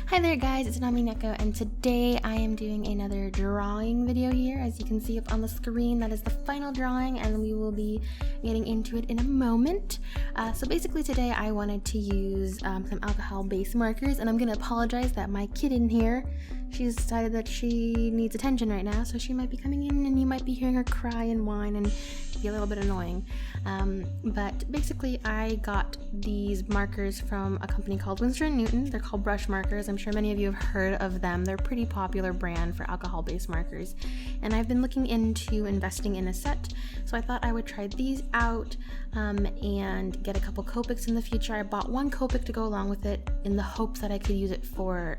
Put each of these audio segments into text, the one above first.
Hi there guys, it's Nami Neko, and today I am doing another drawing video here. As you can see up on the screen, that is the final drawing and we will be getting into it in a moment. So basically today I wanted to use some alcohol-based markers, and I'm going to apologize that my kitten here, she's decided that she needs attention right now, so she might be coming in and you might be hearing her cry and whine and be a little bit annoying. But basically I got these markers from a company called Winsor & Newton. They're called Brushmarkers. I'm sure many of you have heard of them. They're a pretty popular brand for alcohol-based markers. And I've been looking into investing in a set, so I thought I would try these out and get a couple Copics in the future. I bought one Copic to go along with it in the hopes that I could use it for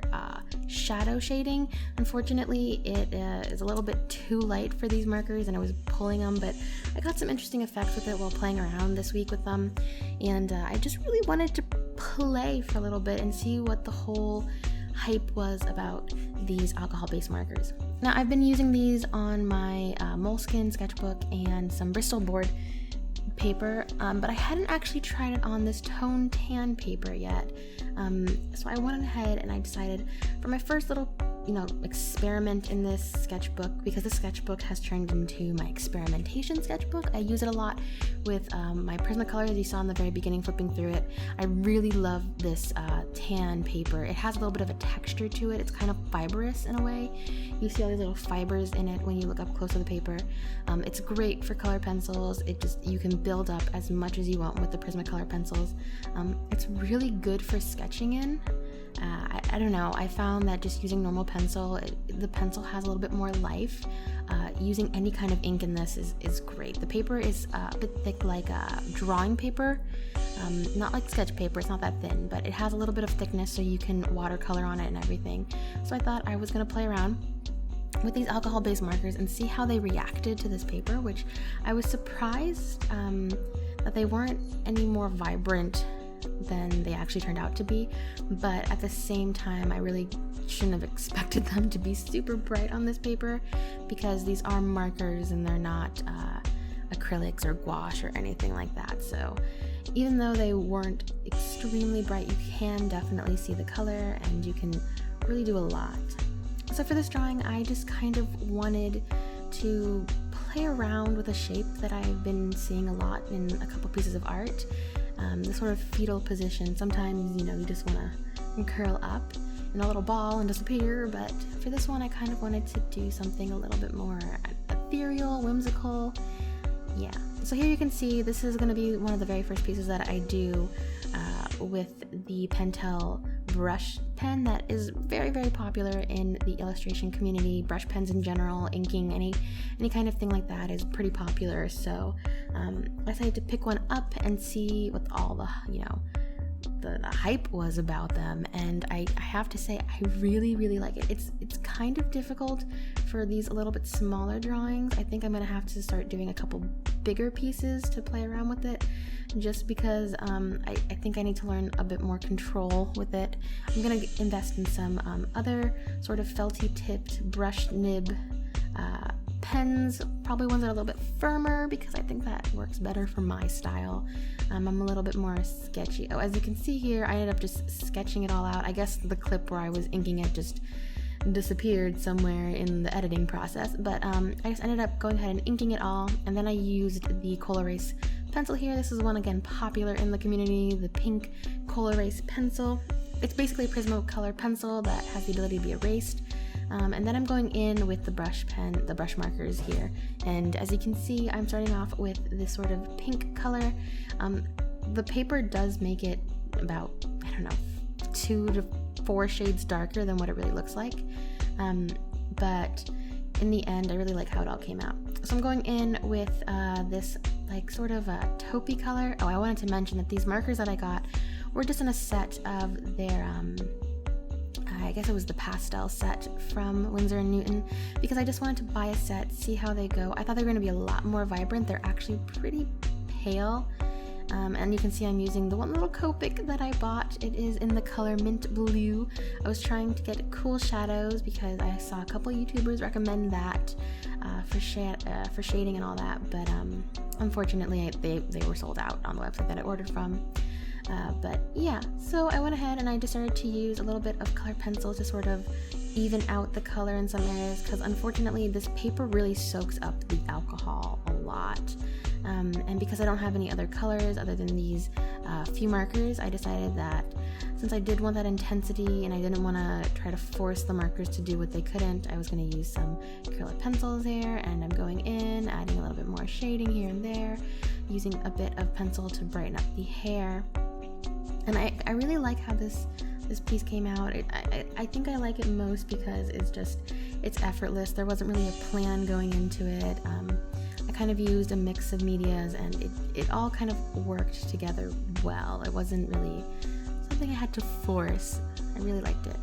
shadow shading. Unfortunately, it is a little bit too light for these markers and I was pulling them, but I got some interesting effects with it while playing around this week with them, and I just really wanted to play for a little bit and see what the whole hype was about these alcohol-based markers. Now, I've been using these on my Moleskine sketchbook and some Bristol board paper, but I hadn't actually tried it on this tone tan paper yet. So I went ahead and I decided for my first little experiment in this sketchbook, because the sketchbook has turned into my experimentation sketchbook. I use it a lot with my Prismacolor, as you saw in the very beginning flipping through it. I really love this tan paper. It has a little bit of a texture to it. It's kind of fibrous in a way. You see all these little fibers in it when you look up close to the paper. It's great for color pencils. You can build up as much as you want with the Prismacolor pencils. It's really good for sketching in. I don't know, I found that just using normal pencil, the pencil has a little bit more life. Using any kind of ink in this is great. The paper is a bit thick like drawing paper, not like sketch paper, it's not that thin, but it has a little bit of thickness so you can watercolor on it and everything. So I thought I was going to play around with these alcohol-based markers and see how they reacted to this paper, which I was surprised that they weren't any more vibrant than they actually turned out to be, but at the same time I really shouldn't have expected them to be super bright on this paper, because these are markers and they're not acrylics or gouache or anything like that. So even though they weren't extremely bright, you can definitely see the color and you can really do a lot. So for this drawing, I just kind of wanted to play around with a shape that I've been seeing a lot in a couple pieces of art. The sort of fetal position. Sometimes, you just want to curl up in a little ball and disappear, but for this one I kind of wanted to do something a little bit more ethereal, whimsical. Yeah, so here you can see this is going to be one of the very first pieces that I do with the Pentel brush pen that is very, very popular in the illustration community. Brush pens in general, inking, any kind of thing like that is pretty popular. So I decided to pick one up and see what all the the hype was about them, and I have to say I really, really like it. It's kind of difficult for these a little bit smaller drawings. I think I'm gonna have to start doing a couple bigger pieces to play around with it, just because I think I need to learn a bit more control with it. I'm gonna invest in some other sort of felty tipped brush nib pens, probably ones that are a little bit firmer, because I think that works better for my style. I'm a little bit more sketchy. Oh, as you can see here, I ended up just sketching it all out. I guess the clip where I was inking it just disappeared somewhere in the editing process, but I just ended up going ahead and inking it all, and then I used the Colorerase pencil here. This is one, again, popular in the community, the pink Colorerase pencil. It's basically a Prismacolor pencil that has the ability to be erased. And then I'm going in with the brush pen, the brush markers here. And as you can see, I'm starting off with this sort of pink color. The paper does make it about, 2 to 4 shades darker than what it really looks like. But in the end, I really like how it all came out. So I'm going in with this sort of a taupey color. Oh, I wanted to mention that these markers that I got were just in a set of their I guess it was the Pastel set from Winsor & Newton, because I just wanted to buy a set, see how they go. I thought they were going to be a lot more vibrant. They're actually pretty pale. And you can see I'm using the one little Copic that I bought. It is in the color mint blue. I was trying to get cool shadows because I saw a couple YouTubers recommend that for shading and all that, but unfortunately they were sold out on the website that I ordered from. But yeah, so I went ahead and I decided to use a little bit of color pencil to sort of even out the color in some areas, because unfortunately this paper really soaks up the alcohol a lot. And because I don't have any other colors other than these few markers, I decided that since I did want that intensity and I didn't want to try to force the markers to do what they couldn't, I was going to use some Colorpencils here, and I'm going in, adding a little bit more shading here and there, using a bit of pencil to brighten up the hair. And I really like how this piece came out. I think I like it most because it's effortless. There wasn't really a plan going into it. I kind of used a mix of medias, and it all kind of worked together well. It wasn't really something I had to force. I really liked it.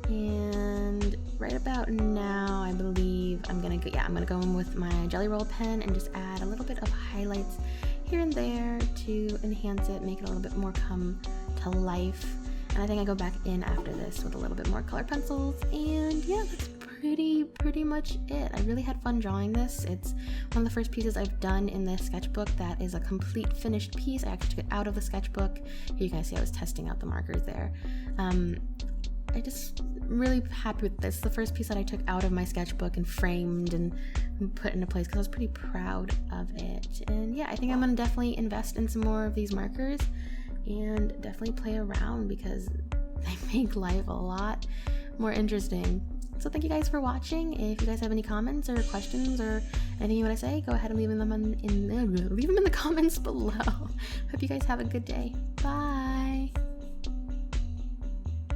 And right about now, I believe I'm gonna go in with my Jelly Roll pen and just add a little bit of highlights here and there to enhance it, make it a little bit more come to life. And I think I go back in after this with a little bit more color pencils, and yeah, that's pretty much it. I really had fun drawing this. It's one of the first pieces I've done in this sketchbook that is a complete finished piece. I actually took it out of the sketchbook. Here you guys see I was testing out the markers there. I just really happy with this. The first piece that I took out of my sketchbook and framed and put into place because I was pretty proud of it. And yeah, I think I'm gonna definitely invest in some more of these markers and definitely play around because they make life a lot more interesting. So thank you guys for watching. If you guys have any comments or questions or anything you want to say, go ahead and leave them in the comments below. Hope you guys have a good day. Bye.